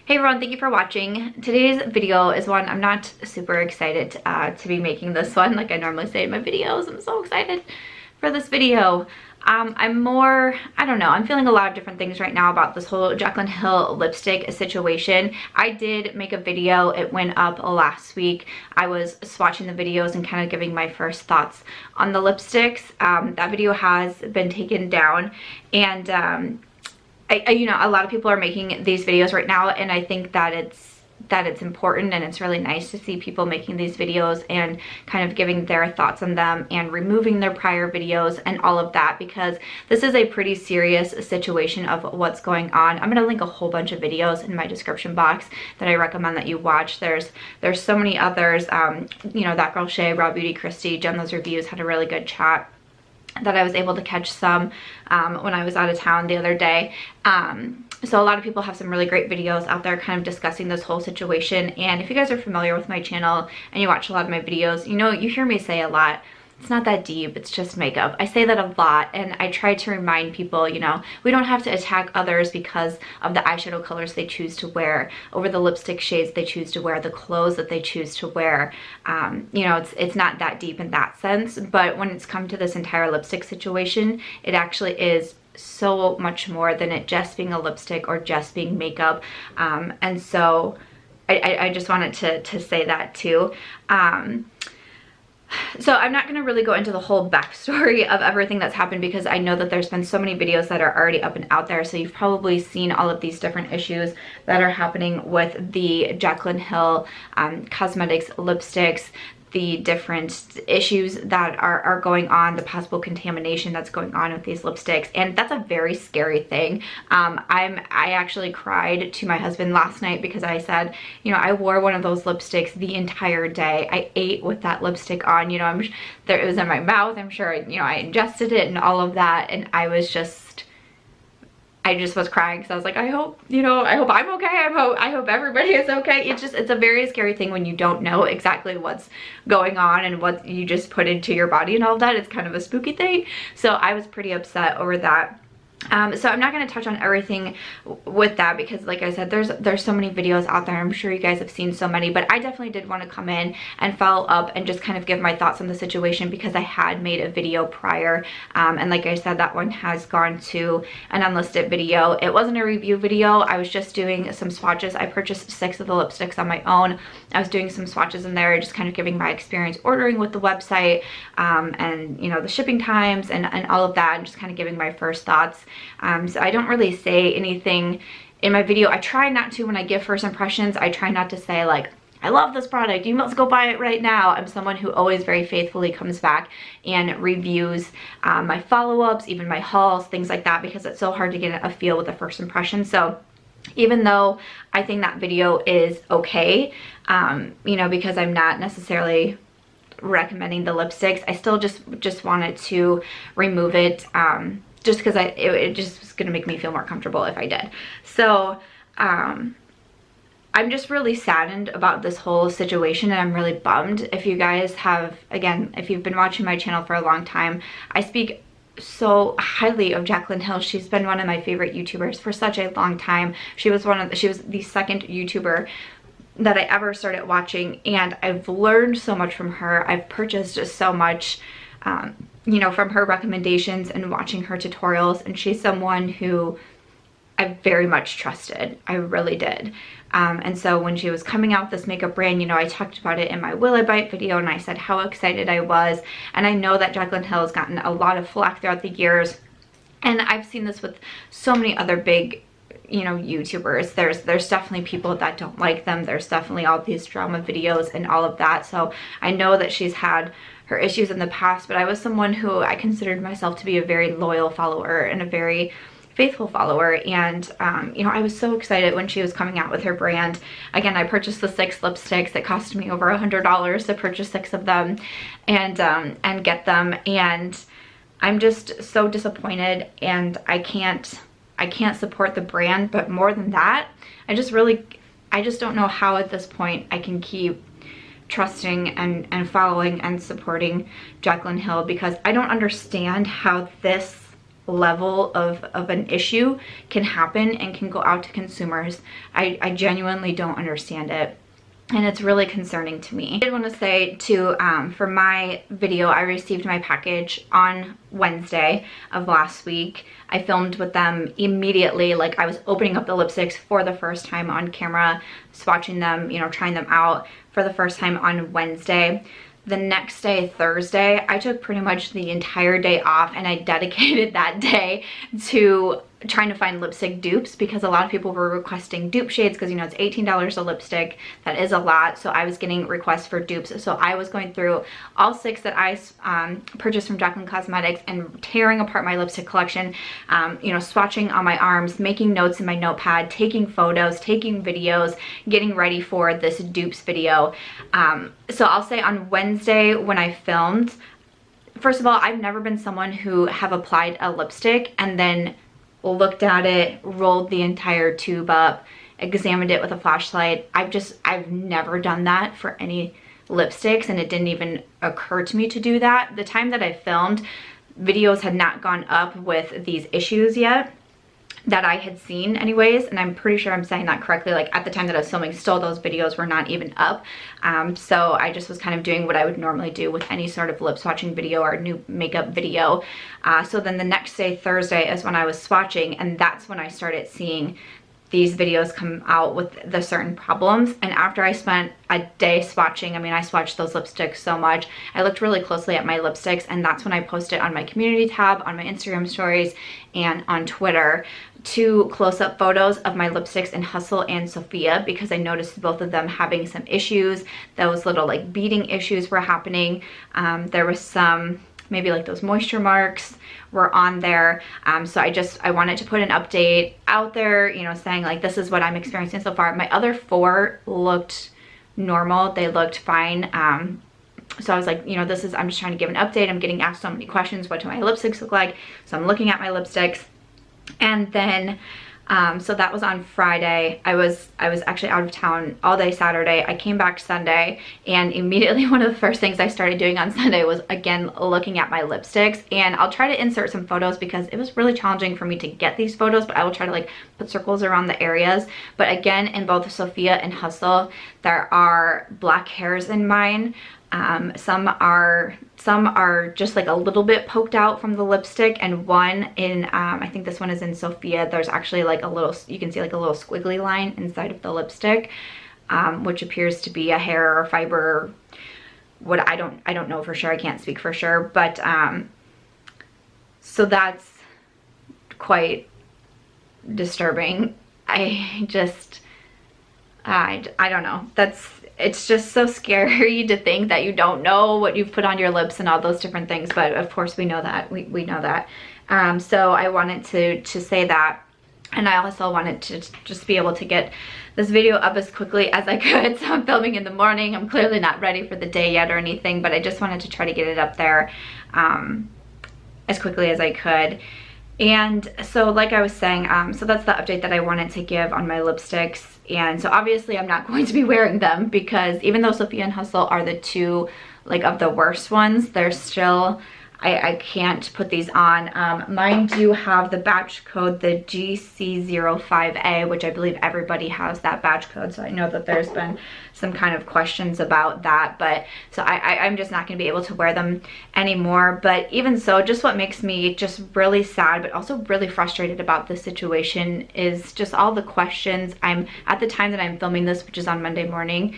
Hey everyone, thank you for watching. Today's video is one I'm not super excited to be making this one like I normally say in my videos. I'm so excited for this video. I'm more, I don't know, I'm feeling a lot of different things right now about this whole Jaclyn Hill lipstick situation. I did make a video, it went up last week. I was swatching the videos and kind of giving my first thoughts on the lipsticks. That video has been taken down, and you know, a lot of people are making these videos right now, and I think that it's important, and it's really nice to see people making these videos and kind of giving their thoughts on them and removing their prior videos and all of that, because this is a pretty serious situation of what's going on. I'm going to link a whole bunch of videos in my description box that I recommend that you watch. There's so many others. You know, That Girl Shay, Raw Beauty Christy, Jen Those Reviews had a really good chat that I was able to catch some when I was out of town the other day. So a lot of people have some really great videos out there kind of discussing this whole situation. And if you guys are familiar with my channel and you watch a lot of my videos, you know, you hear me say a lot, it's not that deep, it's just makeup. I say that a lot, and I try to remind people, you know, we don't have to attack others because of the eyeshadow colors they choose to wear, over the lipstick shades they choose to wear, the clothes that they choose to wear. You know, it's not that deep in that sense, but when it's come to this entire lipstick situation, it actually is so much more than it just being a lipstick or just being makeup. And so I just wanted to say that too. So I'm not going to really go into the whole backstory of everything that's happened, because I know that there's been so many videos that are already up and out there, so you've probably seen all of these different issues that are happening with the Jaclyn Hill cosmetics lipsticks, the different issues that are going on, the possible contamination that's going on with these lipsticks, and that's a very scary thing. I actually cried to my husband last night because I said, you know, I wore one of those lipsticks the entire day. I ate with that lipstick on, you know, it was in my mouth, I'm sure, you know, I ingested it and all of that, and I just was crying because I was like, I hope, you know, I hope I'm okay. I hope everybody is okay. It's a very scary thing when you don't know exactly what's going on and what you just put into your body and all of that. It's kind of a spooky thing. So I was pretty upset over that. So I'm not going to touch on everything with that, because like I said, there's so many videos out there. I'm sure you guys have seen so many, but I definitely did want to come in and follow up and just kind of give my thoughts on the situation, because I had made a video prior, and like I said, that one has gone to an unlisted video. It wasn't a review video. I was just doing some swatches. I purchased 6 of the lipsticks on my own. I was doing some swatches in there, just kind of giving my experience ordering with the website, and you know, the shipping times and all of that, and just kind of giving my first thoughts. So I don't really say anything in my video. I try not to, when I give first impressions, I try not to say like, I love this product, you must go buy it right now. I'm someone who always very faithfully comes back and reviews my follow-ups, even my hauls, things like that, because it's so hard to get a feel with a first impression. So even though I think that video is okay, you know, because I'm not necessarily recommending the lipsticks, I still just wanted to remove it, just because it just was going to make me feel more comfortable if I did. So I'm just really saddened about this whole situation, and I'm really bummed. If you guys have, again, if you've been watching my channel for a long time, I speak so highly of Jaclyn Hill. She's been one of my favorite YouTubers for such a long time. She was the second YouTuber that I ever started watching, and I've learned so much from her. I've purchased so much, you know, from her recommendations and watching her tutorials, and she's someone who I very much trusted. I really did. And so when she was coming out with this makeup brand, you know, I talked about it in my Will I Bite video, and I said how excited I was. And I know that Jaclyn Hill has gotten a lot of flack throughout the years, and I've seen this with so many other big, you know, YouTubers. There's definitely people that don't like them. There's definitely all these drama videos and all of that. So I know that she's had her issues in the past, but I was someone who I considered myself to be a very loyal follower and a very faithful follower. And you know, I was so excited when she was coming out with her brand. Again, I purchased the 6 lipsticks. It cost me over $100 to purchase 6 of them and get them, and I'm just so disappointed, and I can't support the brand. But more than that, I just don't know how at this point I can keep trusting and following and supporting Jaclyn Hill, because I don't understand how this level of an issue can happen and can go out to consumers. I genuinely don't understand it. And it's really concerning to me. I did want to say too, for my video, I received my package on Wednesday of last week. I filmed with them immediately. Like, I was opening up the lipsticks for the first time on camera, swatching them, you know, trying them out for the first time on Wednesday. The next day, Thursday, I took pretty much the entire day off, and I dedicated that day to trying to find lipstick dupes, because a lot of people were requesting dupe shades, because, you know, it's $18 a lipstick. That is a lot. So I was getting requests for dupes. So I was going through all 6 that I purchased from Jaclyn Cosmetics and tearing apart my lipstick collection, you know, swatching on my arms, making notes in my notepad, taking photos, taking videos, getting ready for this dupes video. So I'll say on Wednesday when I filmed, first of all, I've never been someone who have applied a lipstick and then looked at it, rolled the entire tube up, examined it with a flashlight. I've never done that for any lipsticks, and it didn't even occur to me to do that. The time that I filmed, videos had not gone up with these issues yet that I had seen anyways, and I'm pretty sure I'm saying that correctly. Like, at the time that I was filming, still those videos were not even up. So I just was kind of doing what I would normally do with any sort of lip swatching video or new makeup video. So then the next day, Thursday, is when I was swatching, and that's when I started seeing these videos come out with the certain problems. And after I spent a day swatching, I mean, I swatched those lipsticks so much, I looked really closely at my lipsticks, and that's when I posted on my community tab, on my Instagram stories, and on Twitter, 2 close-up photos of my lipsticks in Hustle and Sophia, because I noticed both of them having some issues. Those little like beading issues were happening. There was some, maybe like those moisture marks were on there. So I wanted to put an update out there, you know, saying like, this is what I'm experiencing so far. My other 4 looked normal. They looked fine. So I was like, you know, I'm just trying to give an update. I'm getting asked so many questions. What do my lipsticks look like? So I'm looking at my lipsticks. And then, so that was on Friday. I was actually out of town all day Saturday. I came back Sunday, and immediately one of the first things I started doing on Sunday was, again, looking at my lipsticks. And I'll try to insert some photos, because it was really challenging for me to get these photos, but I will try to like put circles around the areas. But again, in both Sophia and Hustle, there are black hairs in mine. Some are just like a little bit poked out from the lipstick, and one in, I think this one is in Sophia, there's actually like a little, you can see like a little squiggly line inside of the lipstick, which appears to be a hair or fiber. What, I don't know for sure, I can't speak for sure, but, so that's quite disturbing. I don't know. It's just so scary to think that you don't know what you've put on your lips and all those different things. But of course we know that, we know that. So I wanted to say that. And I also wanted to just be able to get this video up as quickly as I could. So I'm filming in the morning. I'm clearly not ready for the day yet or anything, but I just wanted to try to get it up there as quickly as I could. And so like I was saying, so that's the update that I wanted to give on my lipsticks. And so obviously I'm not going to be wearing them, because even though Sophia and Hustle are the 2 like of the worst ones, they're still, I can't put these on. Mine do have the batch code, the GC05A, which I believe everybody has that batch code. So I know that there's been some kind of questions about that, but so I'm just not going to be able to wear them anymore. But even so, just what makes me just really sad, but also really frustrated about this situation is just all the questions. At the time that I'm filming this, which is on Monday morning,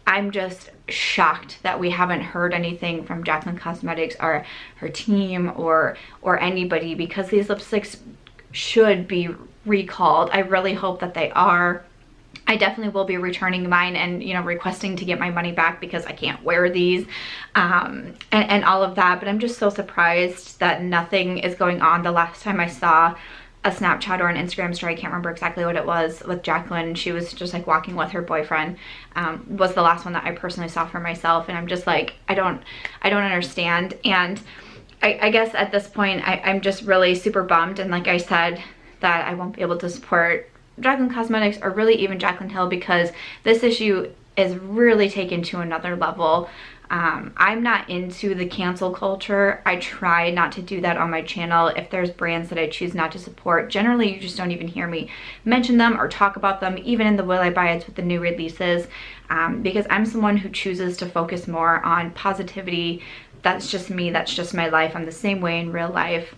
I'm just shocked that we haven't heard anything from Jaclyn Cosmetics or her team or anybody, because these lipsticks should be recalled. I really hope that they are. I definitely will be returning mine and, you know, requesting to get my money back, because I can't wear these and all of that. But I'm just so surprised that nothing is going on. The last time I saw a Snapchat or an Instagram story, I can't remember exactly what it was, with Jaclyn, she was just like walking with her boyfriend, was the last one that I personally saw for myself. And I'm just like, I don't understand. And I guess at this point I'm just really super bummed, and like I said, that I won't be able to support Jaclyn Cosmetics or really even Jaclyn Hill, because this issue is really taken to another level. I'm not into the cancel culture. I try not to do that on my channel. If there's brands that I choose not to support, generally you just don't even hear me mention them or talk about them, even in the Will I Buy It's with the new releases, because I'm someone who chooses to focus more on positivity. That's just me, that's just my life. I'm the same way in real life.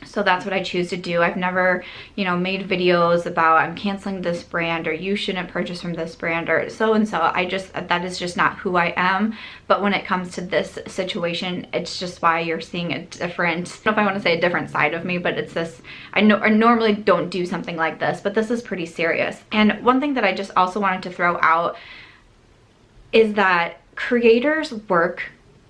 So that's what I choose to do. I've never, you know, made videos about I'm canceling this brand or you shouldn't purchase from this brand or so and so. That is just not who I am. But when it comes to this situation, it's just why you're seeing a different, I don't know if I want to say a different side of me, but it's this, I normally don't do something like this, but this is pretty serious. And one thing that I just also wanted to throw out is that creators work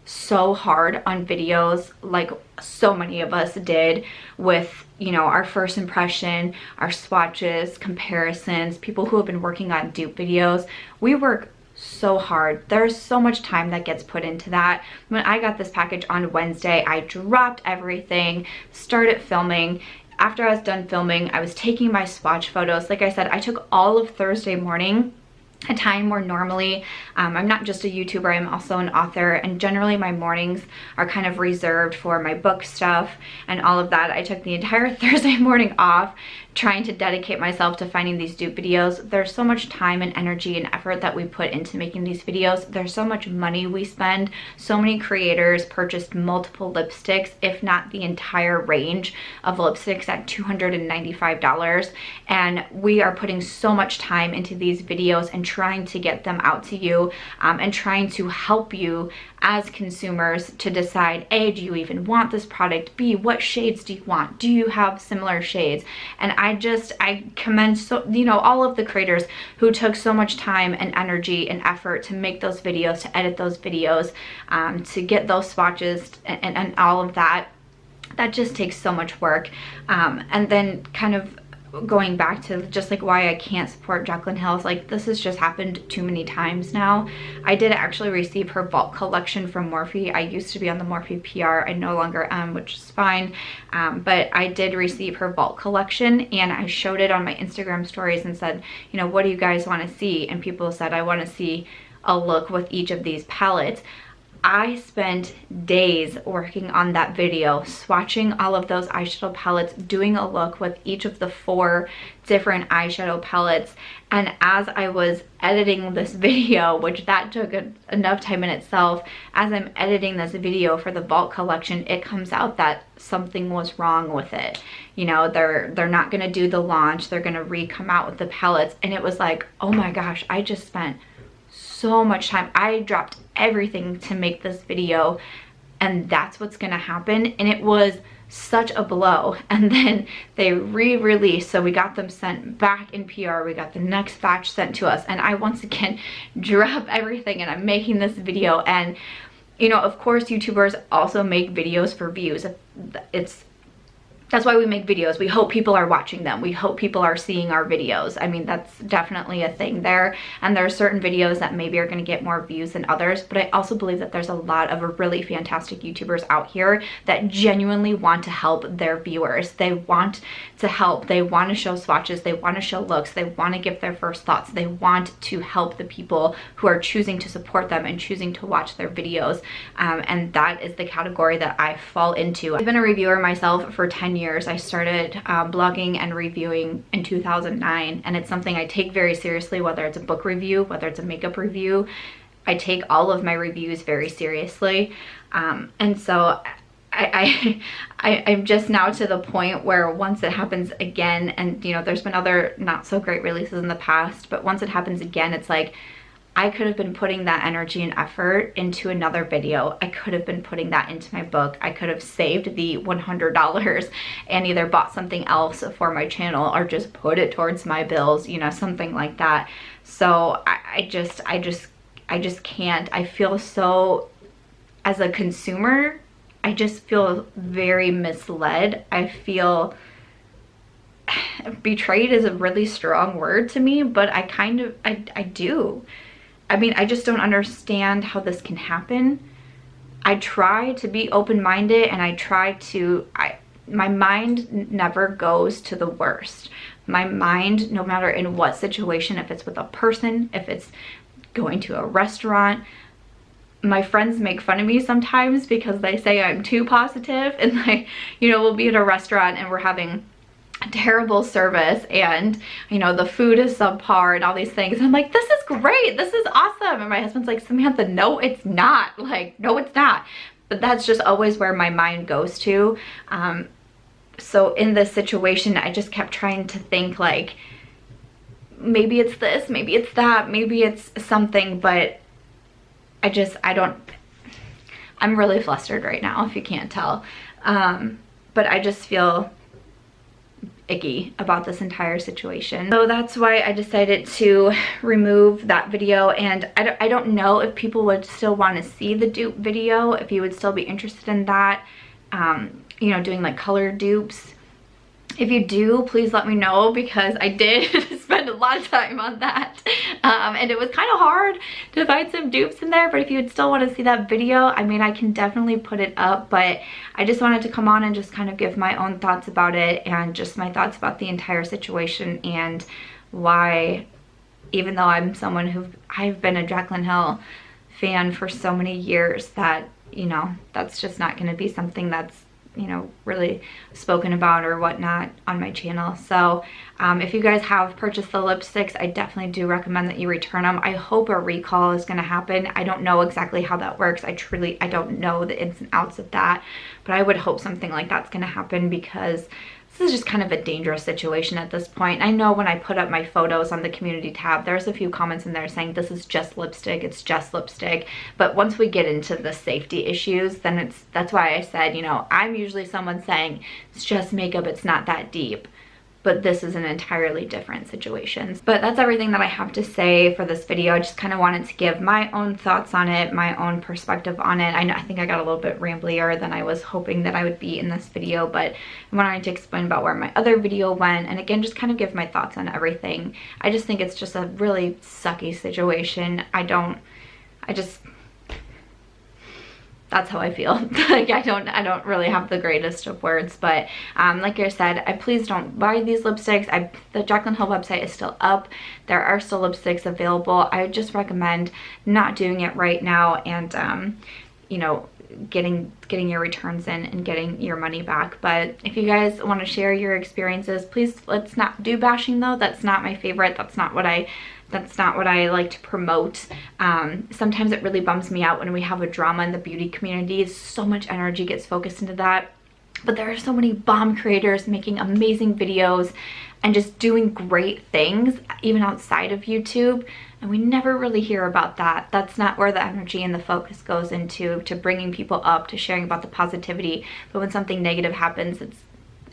so hard on videos, like so many of us did, with, you know, our first impression, our swatches, comparisons, people who have been working on dupe videos. We work so hard. There's so much time that gets put into that. When I got this package on Wednesday, I dropped everything, started filming. After I was done filming, I was taking my swatch photos. Like I said, I took all of Thursday morning, a time where normally I'm not just a YouTuber, I'm also an author, and generally my mornings are kind of reserved for my book stuff and all of that. I took the entire Thursday morning off trying to dedicate myself to finding these dupe videos. There's so much time and energy and effort that we put into making these videos. There's so much money we spend. So many creators purchased multiple lipsticks, if not the entire range of lipsticks at $295. And we are putting so much time into these videos and trying to get them out to you, and trying to help you as consumers to decide, A, do you even want this product? B, what shades do you want? Do you have similar shades? And I commend, so, you know, all of the creators who took so much time and energy and effort to make those videos, to edit those videos, to get those swatches and all of that. That just takes so much work. And then kind of going back to just like why I can't support Jaclyn Hill's, like this has just happened too many times now. I did actually receive her bulk collection from Morphe. I used to be on the Morphe PR. I no longer am, which is fine. But I did receive her bulk collection, and I showed it on my Instagram stories and said, you know, what do you guys want to see? And people said, I want to see a look with each of these palettes. I spent days working on that video, swatching all of those eyeshadow palettes, doing a look with each of the 4 different eyeshadow palettes. And as I was editing this video, which that took enough time in itself, as I'm editing this video for the bulk collection, it comes out that something was wrong with it. You know, they're not gonna do the launch, they're gonna come out with the palettes. And it was like, oh my gosh, I just spent so much time. I dropped everything to make this video, and that's what's gonna happen. And it was such a blow. And then they re-released, so we got them sent back in PR, we got the next batch sent to us, and I once again drop everything and I'm making this video. And you know, of course YouTubers also make videos for views. That's why we make videos. We hope people are watching them. We hope people are seeing our videos. I mean, that's definitely a thing there. And there are certain videos that maybe are gonna get more views than others, but I also believe that there's a lot of really fantastic YouTubers out here that genuinely want to help their viewers. They want to help. They wanna show swatches. They wanna show looks. They wanna give their first thoughts. They want to help the people who are choosing to support them and choosing to watch their videos. And that is the category that I fall into. I've been a reviewer myself for 10 years. I started blogging and reviewing in 2009, and it's something I take very seriously, whether it's a book review, whether it's a makeup review. I take all of my reviews very seriously. And so I'm just now to the point where once it happens again, and you know, there's been other not so great releases in the past, but once it happens again, it's like, I could have been putting that energy and effort into another video. I could have been putting that into my book. I could have saved the $100 and either bought something else for my channel or just put it towards my bills, you know, something like that. So I just can't. I feel so, as a consumer, I just feel very misled. I feel betrayed is a really strong word to me, but I do. I mean, I just don't understand how this can happen. I try to be open-minded, and I try to, my mind never goes to the worst. My mind, no matter in what situation, if it's with a person, if it's going to a restaurant, my friends make fun of me sometimes because they say I'm too positive, and like, you know, we'll be at a restaurant and we're having terrible service, and you know, the food is subpar and all these things, and I'm like, this is great, this is awesome, and my husband's like, Samantha, no it's not, like, no it's not. But that's just always where my mind goes to. So in this situation, I just kept trying to think like, maybe it's this, maybe it's that, maybe it's something, but I'm really flustered right now, if you can't tell. But I just feel icky about this entire situation. So that's why I decided to remove that video, and I don't know if people would still want to see the dupe video, if you would still be interested in that, you know, doing like color dupes. If you do, please let me know, because I did spend a lot of time on that, and it was kind of hard to find some dupes in there. But if you would still want to see that video, I mean, I can definitely put it up, but I just wanted to come on and just kind of give my own thoughts about it, and just my thoughts about the entire situation, and why, even though I'm someone I've been a Jaclyn Hill fan for so many years, that, you know, that's just not going to be something that's, you know, really spoken about or whatnot on my channel. So if you guys have purchased the lipsticks, I definitely do recommend that you return them. I hope a recall is going to happen. I don't know exactly how that works. I don't know the ins and outs of that, but I would hope something like that's going to happen, because this is just kind of a dangerous situation at this point. I know when I put up my photos on the community tab, there's a few comments in there saying this is just lipstick, it's just lipstick. But once we get into the safety issues, then that's why I said, you know, I'm usually someone saying it's just makeup, it's not that deep. But this is an entirely different situation. But that's everything that I have to say for this video. I just kind of wanted to give my own thoughts on it, my own perspective on it. I think I got a little bit ramblier than I was hoping that I would be in this video, but I wanted to explain about where my other video went, and again, just kind of give my thoughts on everything. I just think it's just a really sucky situation. That's how I feel. Like, I don't really have the greatest of words, but like I said, please don't buy these lipsticks. The Jaclyn Hill website is still up. There are still lipsticks available. I would just recommend not doing it right now, and you know, getting your returns in and getting your money back. But if you guys want to share your experiences, please, let's not do bashing though. That's not my favorite. That's not what I like to promote. Sometimes it really bums me out when we have a drama in the beauty community. So much energy gets focused into that. But there are so many bomb creators making amazing videos and just doing great things, even outside of YouTube. And we never really hear about that. That's not where the energy and the focus goes into, to bringing people up, to sharing about the positivity. But when something negative happens, it's,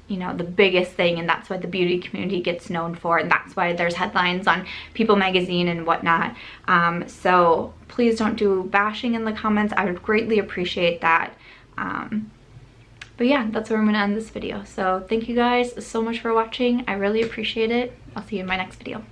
you know, the biggest thing, and that's what the beauty community gets known for, and that's why there's headlines on People magazine and whatnot. So please don't do bashing in the comments. I would greatly appreciate that. But yeah, that's where I'm gonna end this video. So thank you guys so much for watching. I really appreciate it. I'll see you in my next video.